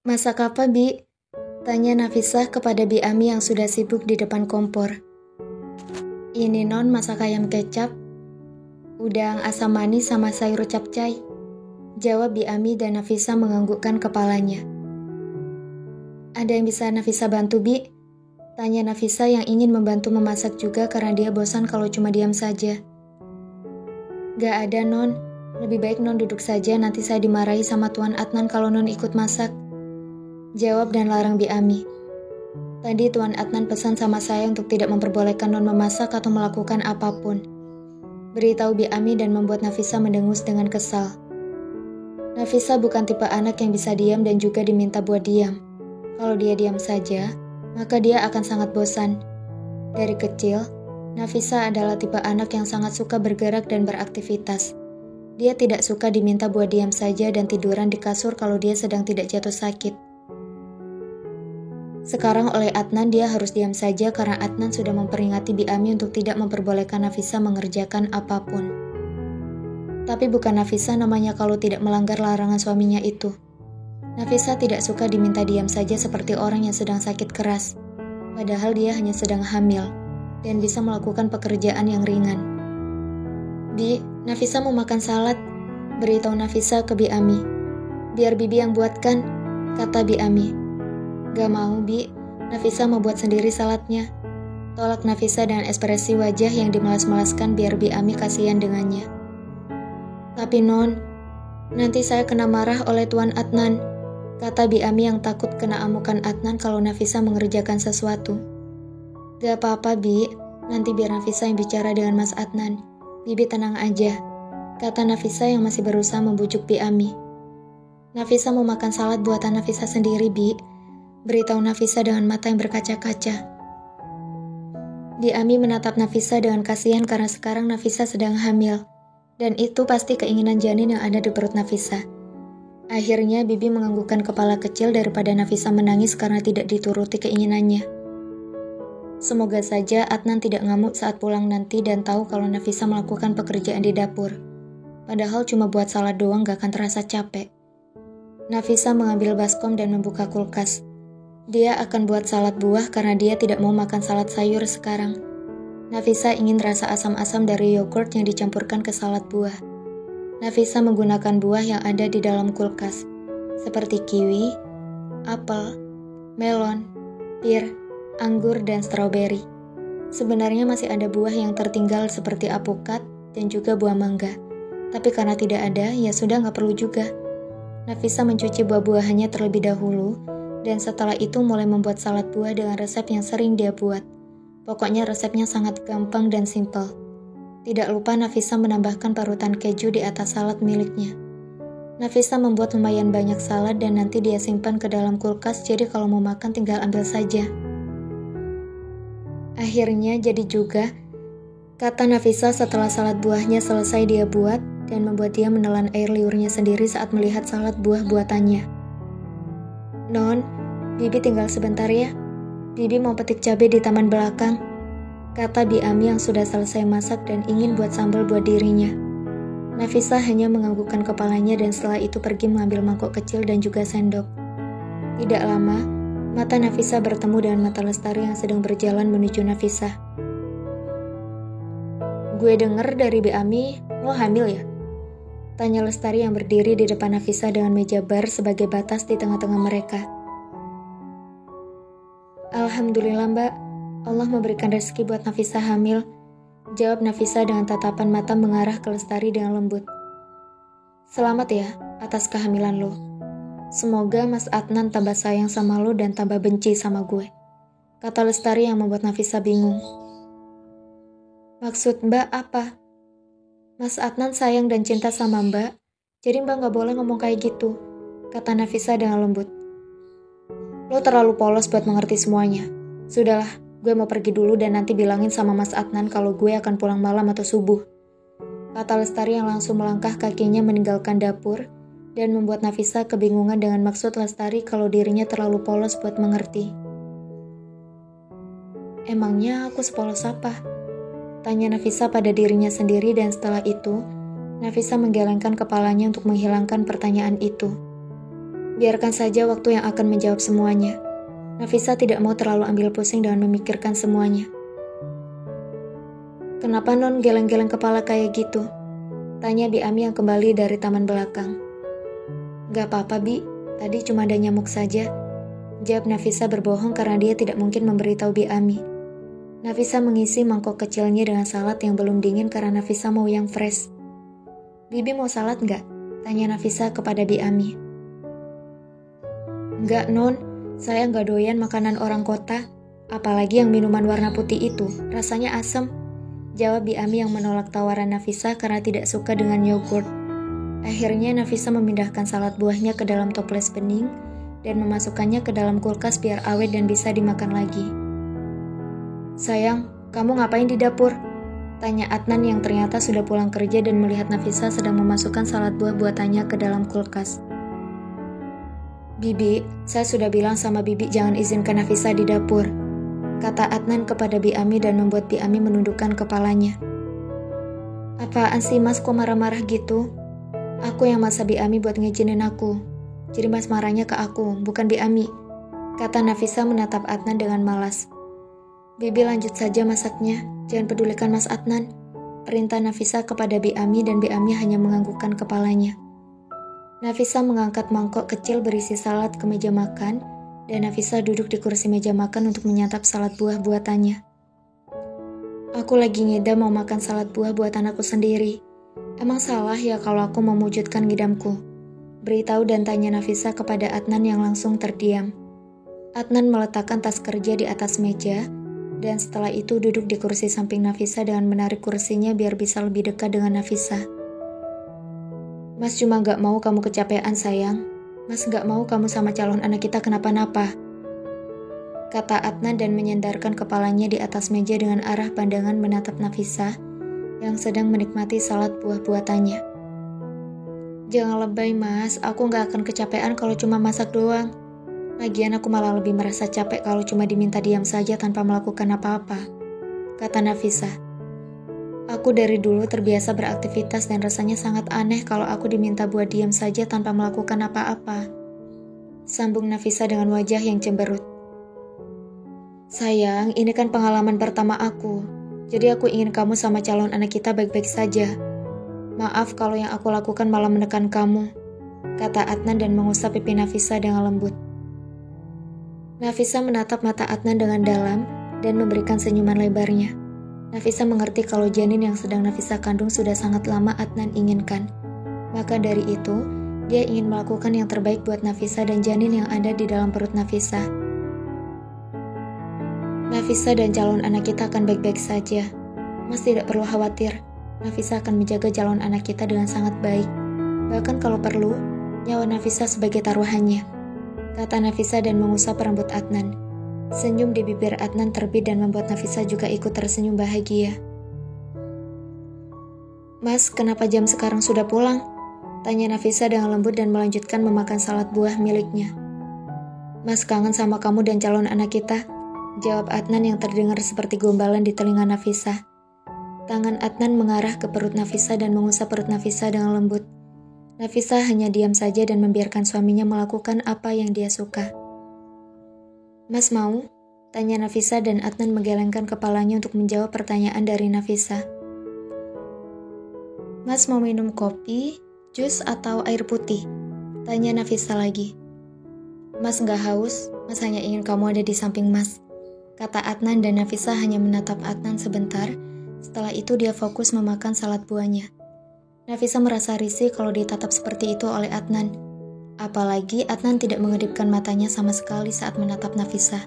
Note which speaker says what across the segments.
Speaker 1: Masak apa, Bi? Tanya Nafisah kepada Bi Ami yang sudah sibuk di depan kompor. Ini non masak ayam kecap, udang asam manis sama sayur capcay. Jawab Bi Ami dan Nafisah menganggukkan kepalanya. Ada yang bisa Nafisah bantu, Bi? Tanya Nafisah yang ingin membantu memasak juga karena dia bosan kalau cuma diam saja. Gak ada, non. Lebih baik non duduk saja, nanti saya dimarahi sama Tuan Adnan kalau non ikut masak. Jawab dan larang Bi Ami. Tadi Tuan Adnan pesan sama saya untuk tidak memperbolehkan non memasak atau melakukan apapun. Beritahu Bi Ami dan membuat Nafisah mendengus dengan kesal. Nafisah bukan tipe anak yang bisa diam dan juga diminta buat diam. Kalau dia diam saja, maka dia akan sangat bosan. Dari kecil, Nafisah adalah tipe anak yang sangat suka bergerak dan beraktivitas. Dia tidak suka diminta buat diam saja dan tiduran di kasur kalau dia sedang tidak jatuh sakit. Sekarang oleh Adnan dia harus diam saja karena Adnan sudah memperingati Bi Ami untuk tidak memperbolehkan Nafisah mengerjakan apapun. Tapi bukan Nafisah namanya kalau tidak melanggar larangan suaminya itu. Nafisah tidak suka diminta diam saja seperti orang yang sedang sakit keras. Padahal dia hanya sedang hamil dan bisa melakukan pekerjaan yang ringan. Bi, Nafisah mau makan salad, beritahu Nafisah ke Bi Ami. Biar Bibi yang buatkan, kata Bi Ami. Gak mau, Bi. Nafisah mau buat sendiri saladnya. Tolak Nafisah dengan ekspresi wajah yang dimalas-malaskan biar Bi Ami kasihan dengannya. Tapi non, nanti saya kena marah oleh Tuan Adnan, kata Bi Ami yang takut kena amukan Adnan kalau Nafisah mengerjakan sesuatu. Gak apa-apa, Bi. Nanti biar Nafisah yang bicara dengan Mas Adnan. Bibi tenang aja, kata Nafisah yang masih berusaha membujuk Bi Ami. Nafisah mau makan salad buatan Nafisah sendiri, Bi. Beritahu Nafisah dengan mata yang berkaca-kaca. Bi Ami menatap Nafisah dengan kasihan karena sekarang Nafisah sedang hamil. Dan itu pasti keinginan janin yang ada di perut Nafisah. Akhirnya Bibi menganggukkan kepala kecil daripada Nafisah menangis karena tidak dituruti keinginannya. Semoga saja Adnan tidak ngamuk saat pulang nanti dan tahu kalau Nafisah melakukan pekerjaan di dapur. Padahal cuma buat salad doang gak akan terasa capek. Nafisah mengambil baskom dan membuka kulkas. Dia akan buat salad buah karena dia tidak mau makan salad sayur sekarang. Nafisah ingin rasa asam-asam dari yogurt yang dicampurkan ke salad buah. Nafisah menggunakan buah yang ada di dalam kulkas, seperti kiwi, apel, melon, pir, anggur, dan stroberi. Sebenarnya masih ada buah yang tertinggal seperti apukat dan juga buah mangga. Tapi karena tidak ada, ya sudah nggak perlu juga. Nafisah mencuci buah-buahannya terlebih dahulu, dan setelah itu mulai membuat salad buah dengan resep yang sering dia buat. Pokoknya resepnya sangat gampang dan simpel. Tidak lupa Nafisah menambahkan parutan keju di atas salad miliknya. Nafisah membuat lumayan banyak salad dan nanti dia simpan ke dalam kulkas, jadi kalau mau makan tinggal ambil saja. Akhirnya jadi juga, kata Nafisah setelah salad buahnya selesai dia buat dan membuat dia menelan air liurnya sendiri saat melihat salad buah buatannya. Non, Bibi tinggal sebentar ya. Bibi mau petik cabai di taman belakang, kata Bi Ami yang sudah selesai masak dan ingin buat sambal buat dirinya. Nafisah hanya menganggukkan kepalanya dan setelah itu pergi mengambil mangkok kecil dan juga sendok. Tidak lama, mata Nafisah bertemu dengan mata Lestari yang sedang berjalan menuju Nafisah. Gue denger dari Bi Ami, lo hamil ya? Tanya Lestari yang berdiri di depan Nafisah dengan meja bar sebagai batas di tengah-tengah mereka. Alhamdulillah, Mbak. Allah memberikan rezeki buat Nafisah hamil. Jawab Nafisah dengan tatapan mata mengarah ke Lestari dengan lembut. Selamat ya atas kehamilan lo. Semoga Mas Adnan tambah sayang sama lo dan tambah benci sama gue, kata Lestari yang membuat Nafisah bingung. Maksud Mbak apa? Mas Adnan sayang dan cinta sama Mbak, jadi Mbak gak boleh ngomong kayak gitu, kata Nafisah dengan lembut. Lo terlalu polos buat mengerti semuanya. Sudahlah, gue mau pergi dulu dan nanti bilangin sama Mas Adnan kalau gue akan pulang malam atau subuh, kata Lestari yang langsung melangkah kakinya meninggalkan dapur dan membuat Nafisah kebingungan dengan maksud Lestari kalau dirinya terlalu polos buat mengerti. Emangnya aku sepolos apa? Tanya Nafisah pada dirinya sendiri dan setelah itu, Nafisah menggelengkan kepalanya untuk menghilangkan pertanyaan itu. Biarkan saja waktu yang akan menjawab semuanya. Nafisa tidak mau terlalu ambil pusing dengan memikirkan semuanya. Kenapa Non geleng-geleng kepala kayak gitu? Tanya Bi Ami yang kembali dari taman belakang. Gak apa-apa Bi, tadi cuma ada nyamuk saja. Jawab Nafisa berbohong karena dia tidak mungkin memberitahu Bi Ami. Nafisa mengisi mangkok kecilnya dengan salad yang belum dingin karena Nafisa mau yang fresh. Bibi mau salad nggak? Tanya Nafisa kepada Bi Ami. Nggak Non, saya nggak doyan makanan orang kota. Apalagi yang minuman warna putih itu, rasanya asam. Jawab Bi Ami yang menolak tawaran Nafisa karena tidak suka dengan yogurt. Akhirnya Nafisa memindahkan salad buahnya ke dalam toples bening dan memasukkannya ke dalam kulkas biar awet dan bisa dimakan lagi. Sayang, kamu ngapain di dapur? Tanya Adnan yang ternyata sudah pulang kerja dan melihat Nafisa sedang memasukkan salad buah buatannya ke dalam kulkas. Bibi, saya sudah bilang sama Bibi jangan izinkan Nafisa di dapur, kata Adnan kepada Bi Ami dan membuat Bi Ami menundukkan kepalanya. Apaan sih Mas kok marah-marah gitu? Aku yang maksa Bi Ami buat ngizinin aku. Jadi Mas marahnya ke aku, bukan Bi Ami, kata Nafisa menatap Adnan dengan malas. Bibi lanjut saja masaknya, jangan pedulikan Mas Adnan, perintah Nafisa kepada Bi Ami dan Bi Ami hanya menganggukkan kepalanya. Nafisa mengangkat mangkok kecil berisi salad ke meja makan, dan Nafisa duduk di kursi meja makan untuk menyantap salad buah buatannya. Aku lagi ngidam mau makan salad buah buatan aku sendiri. Emang salah ya kalau aku memujudkan ngidamku? Beritahu dan tanya Nafisa kepada Adnan yang langsung terdiam. Adnan meletakkan tas kerja di atas meja, dan setelah itu duduk di kursi samping Nafisa dengan menarik kursinya biar bisa lebih dekat dengan Nafisa. Mas cuma gak mau kamu kecapean sayang. Mas gak mau kamu sama calon anak kita kenapa-napa, kata Adnan dan menyandarkan kepalanya di atas meja dengan arah pandangan menatap Nafisa yang sedang menikmati salad buah buatannya. Jangan lebay Mas, aku gak akan kecapean kalau cuma masak doang. Lagian aku malah lebih merasa capek kalau cuma diminta diam saja tanpa melakukan apa-apa, kata Nafisa. Aku dari dulu terbiasa beraktivitas dan rasanya sangat aneh kalau aku diminta buat diam saja tanpa melakukan apa-apa, sambung Nafisa dengan wajah yang cemberut. Sayang, ini kan pengalaman pertama aku, jadi aku ingin kamu sama calon anak kita baik-baik saja. Maaf kalau yang aku lakukan malah menekan kamu, kata Adnan dan mengusap pipi Nafisa dengan lembut. Nafisa menatap mata Adnan dengan dalam dan memberikan senyuman lebarnya. Nafisa mengerti kalau janin yang sedang Nafisa kandung sudah sangat lama Adnan inginkan. Maka dari itu, dia ingin melakukan yang terbaik buat Nafisa dan janin yang ada di dalam perut Nafisa. Nafisa dan calon anak kita akan baik-baik saja. Mas tidak perlu khawatir. Nafisa akan menjaga calon anak kita dengan sangat baik. Bahkan kalau perlu, nyawa Nafisa sebagai taruhannya, kata Nafisa dan mengusap rambut Adnan. Senyum di bibir Adnan terbit dan membuat Nafisa juga ikut tersenyum bahagia. Mas, kenapa jam sekarang sudah pulang? Tanya Nafisa dengan lembut dan melanjutkan memakan salad buah miliknya. Mas kangen sama kamu dan calon anak kita, jawab Adnan yang terdengar seperti gombalan di telinga Nafisa. Tangan Adnan mengarah ke perut Nafisa dan mengusap perut Nafisa dengan lembut. Nafisa hanya diam saja dan membiarkan suaminya melakukan apa yang dia suka. Mas mau? Tanya Nafisa dan Adnan menggelengkan kepalanya untuk menjawab pertanyaan dari Nafisa. Mas mau minum kopi, jus, atau air putih? Tanya Nafisa lagi. Mas nggak haus, Mas hanya ingin kamu ada di samping Mas, kata Adnan dan Nafisa hanya menatap Adnan sebentar, setelah itu dia fokus memakan salad buahnya. Nafisa merasa risih kalau ditatap seperti itu oleh Adnan. Apalagi Adnan tidak mengedipkan matanya sama sekali saat menatap Nafisa.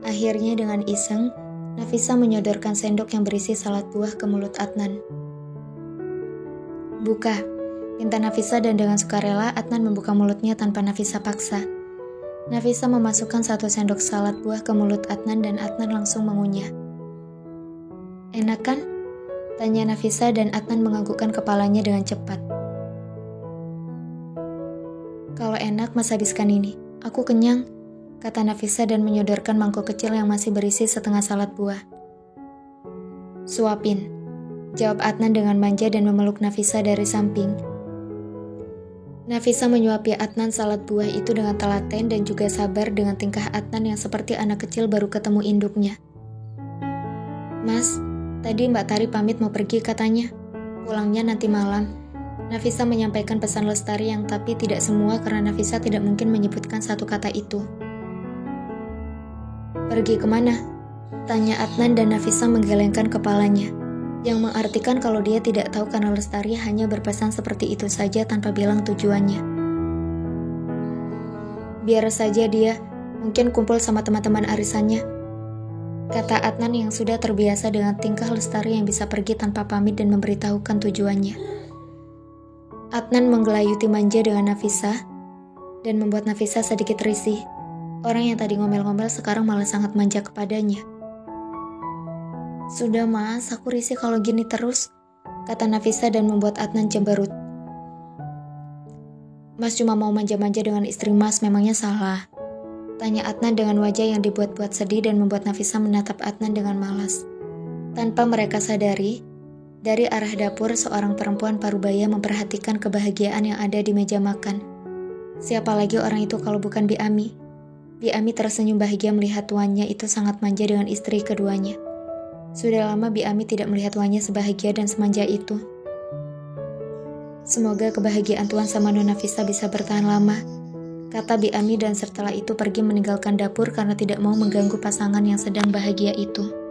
Speaker 1: Akhirnya dengan iseng, Nafisa menyodorkan sendok yang berisi salad buah ke mulut Adnan. Buka, minta Nafisa dan dengan sukarela Adnan membuka mulutnya tanpa Nafisa paksa. Nafisa memasukkan 1 sendok salad buah ke mulut Adnan dan Adnan langsung mengunyah. Enak kan? Tanya Nafisa dan Adnan menganggukkan kepalanya dengan cepat. Kalau enak, Mas habiskan ini. Aku kenyang, kata Nafisa dan menyodorkan mangkok kecil yang masih berisi setengah salad buah. Suapin, jawab Adnan dengan manja dan memeluk Nafisa dari samping. Nafisa menyuapi Adnan salad buah itu dengan telaten dan juga sabar dengan tingkah Adnan yang seperti anak kecil baru ketemu induknya. "Mas, tadi Mbak Tari pamit mau pergi katanya. Pulangnya nanti malam." Nafisa menyampaikan pesan Lestari yang tapi tidak semua karena Nafisa tidak mungkin menyebutkan satu kata itu. "Pergi kemana?" tanya Adnan dan Nafisa menggelengkan kepalanya, yang mengartikan kalau dia tidak tahu karena Lestari hanya berpesan seperti itu saja tanpa bilang tujuannya. "Biar saja dia, mungkin kumpul sama teman-teman arisannya," kata Adnan yang sudah terbiasa dengan tingkah Lestari yang bisa pergi tanpa pamit dan memberitahukan tujuannya. Adnan menggelayuti manja dengan Nafisa dan membuat Nafisa sedikit risih. Orang yang tadi ngomel-ngomel sekarang malah sangat manja kepadanya. "Sudah mas, aku risih kalau gini terus," kata Nafisa dan membuat Adnan cemberut. "Mas cuma mau manja-manja dengan istri mas, memangnya salah?" tanya Adnan dengan wajah yang dibuat-buat sedih dan membuat Nafisa menatap Adnan dengan malas. Tanpa mereka sadari, dari arah dapur seorang perempuan parubaya memperhatikan kebahagiaan yang ada di meja makan. Siapa lagi orang itu kalau bukan Bi Ami? Bi Ami tersenyum bahagia melihat tuannya itu sangat manja dengan istri keduanya. Sudah lama Bi Ami tidak melihat tuannya sebahagia dan semanja itu. "Semoga kebahagiaan tuan sama Nona Nafisa bisa bertahan lama," kata Bi Ami dan setelah itu pergi meninggalkan dapur karena tidak mau mengganggu pasangan yang sedang bahagia itu.